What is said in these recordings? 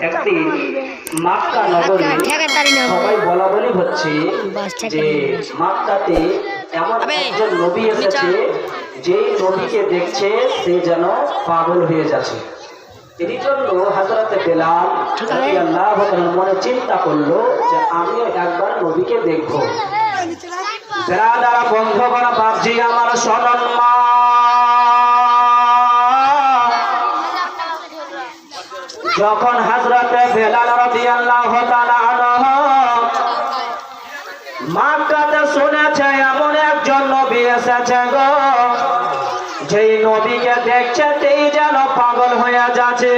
একটি মক্কা নগরী সবাই বলা বলি হচ্ছে যে মক্কাতে এমন একজন নবী এসেছে, যেই নবীকে দেখছে সে যেন পাগল হয়ে যাচ্ছে। এই জন্য হযরতে বেলাল রাদিয়াল্লাহু তাআলা মনে চিন্তা করলো যে আমিও একবার নবীকে দেখবো। বেরাদারা বন্ধুগণ, বাপজি আমার সনম্মা, যখন হযরতে বেলাল রাদিয়াল্লাহু তাআলা আনহু মক্কাতে শুনেছে এমন একজন নবী এসেছে গো, যেই নবীকে দেখছে তেই যেন পাগল হয়ে যাচ্ছে।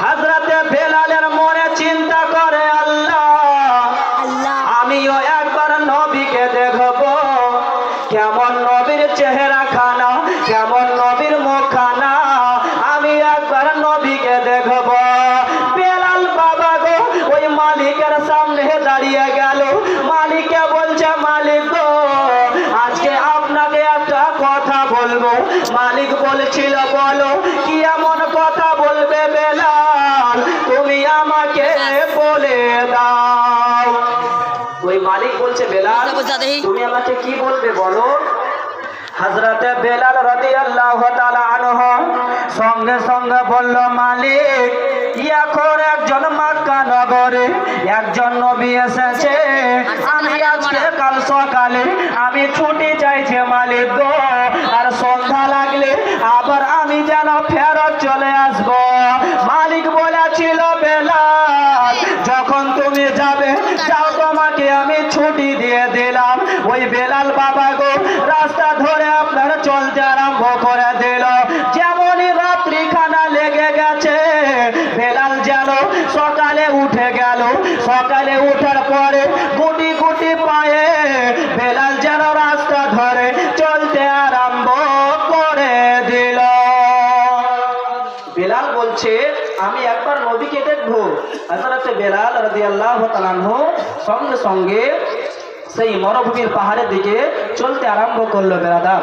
হযরতে বেলালের মনে চিন্তা করে, আল্লাহ আমিও একবার নবীকে দেখব, কেমন নবীর চেহারা খানা, কেমন নবীর মুখ খানা, আমি একবার নবীকে দেখব। বেলাল বাবা গো ওই মালিকের সামনে দাঁড়িয়ে গেল। মালিককে বলছে, মালিক গো আজকে আপনাকে একটা কথা বলবো। মালিক বলছিল, বলো কি এমন কথা বলবে বেলাল, তুমি আমাকে বলে দাও। ওই মালিক বলছে, বেলাল তুমি আমাকে কি বলবে বলো। হযরতে বেলাল রাদিয়াল্লাহু তাআলা আনহু সঙ্গে সঙ্গে বলল, মালিক এখন একজন মক্কা নগরে একজন নবী এসেছে, আমি আজকে কাল সকালে আমি ছুটি চাইছি মালিক গো, আর সন্ধ্যা লাগলে আবার আমি যেন ফেরত চলে আসব। মালিক বলেছিল, বেলাল যখন তুমি যাবে যাও, তোমাকে আমি ছুটি দিয়ে দিলাম। ওই বেলাল বাবা গো রাস্তা ধরে আপনার চলতে আরম্ভ করে দিল। যেমনই রাত্রি খানা লেগে গেছে, বেলাল যেন সকালে উঠে গেল। সকালে উঠার পরে গুটি গুটি পায়ে বেলাল যেন রাস্তা ধরে চলতে আরম্ভ করে দিল। বেলাল বলছে, আমি একবার নবীকে দেখবো। হযরতে বেলাল রাদিয়াল্লাহু তাআলা আনহু সঙ্গে সঙ্গে সেই মরুভূমির পাহাড়ের দিকে চলতে আরম্ভ করলো। বেরাদার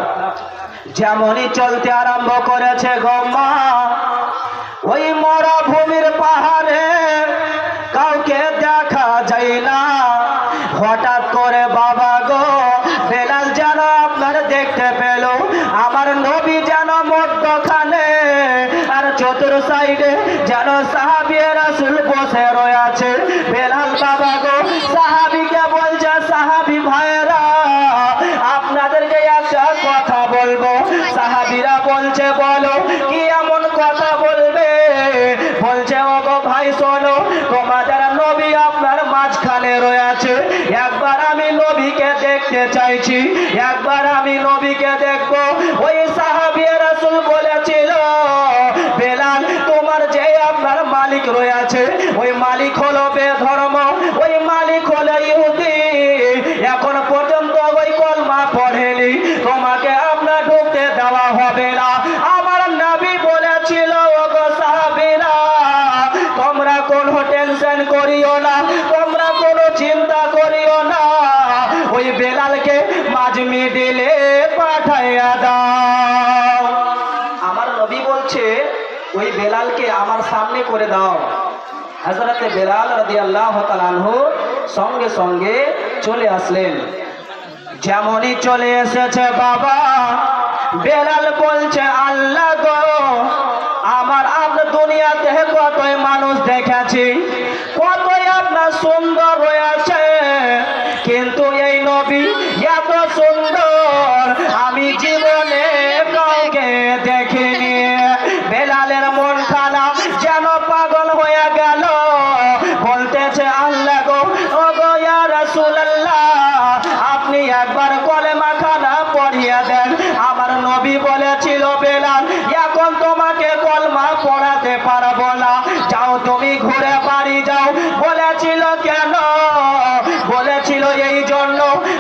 যেমনই চলতে আরম্ভ করেছে গম্মা, ওই মরুভূমির পাহাড়ে কাউকে দেখা যায় না। হঠাৎ করে বাবা গো বেলাল যেন আপনার দেখতে পেল আমার নবী যেন মধ্যখানে, আর চতুর সাইডে যেন সাহাবী রাসূল বসে রয়েছে। বেলাল বাবা গো সাহাবীকে বলছে, সাহাবী ভাইরা আপনাদেরকে একটা কথা বলবো। সাহাবীরা বলছে, বলো কি এমন কথা বলবে। বলছে, ওগো ভাই শোনো, তোমাদের নবী আপনার মাঝখানে রয়েছে, একবার আমি নবীকে দেখতে চাইছি, একবার আমি নবীকে দেখবো। ওই সাহাবী রাসূল বলেছিল, বেলাল তোমার যে আপনার মালিক রয়েছে ওই মালিক হলো বেধর্ম, ওই মালিক হলো ইহুদি, এখন পর্যন্ত ওই কলমা পড়েনি, তোমাকে আপনার ঢুকতে দেওয়া হবে না। আমার নবী বলেছিল, ওগো সাহাবীরা তোমরা কোনো টেনশন করিও না, তোমরা কোনো চিন্তা করিও না, ওই বেলালকে মাঝ মিডিলে পাঠাইয়া দাও। আমার নবী বলছে, ওই বেলালকে আমার সামনে করে দাও। হযরতে বেলাল রাদিয়াল্লাহু তাআলা আনহু সঙ্গে সঙ্গে চলে আসলেন। যেমনই চলে এসেছে বাবা, বেলাল বলছে, আল্লাহ গো আমার আপনার দুনিয়াতে কতই মানুষ দেখেছি, কতই আপনার সুন্দর রয়েছে, কিন্তু এই নবী এত সুন্দর আমি জীবনে কাউকে দেখিনি। বেলালের মন খানা যেন পাগল হয়ে গেল। বলতেছে, আল্লাহ গো ওগো ইয়া রাসূলুল্লাহ আপনি একবার কলেমা খানা পড়িয়ে দেন। আমার নবী বলেছিল, বেলাল এখন তোমাকে কলমা পড়াতে পারবো না, যাও তুমি ঘুরে বাড়ি যাও। বলেছিল, কেন? বলেছিল এই জন্য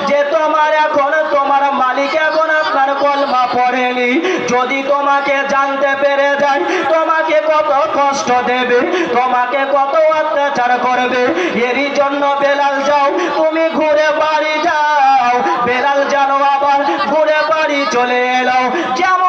যে তোমার এখন তোমার মালিক এখন আপনার কলমা পড়েনি, যদি তোমাকে জানতে পেরে যায় তোমাকে কত কষ্ট দেবে, তোমাকে কত অত্যাচার করবে। এরই জন্য বেলাল যাও তুমি ঘুরে বাড়ি যাও। বেলাল জানো আবার ঘুরে বাড়ি চলে এলো। যেমন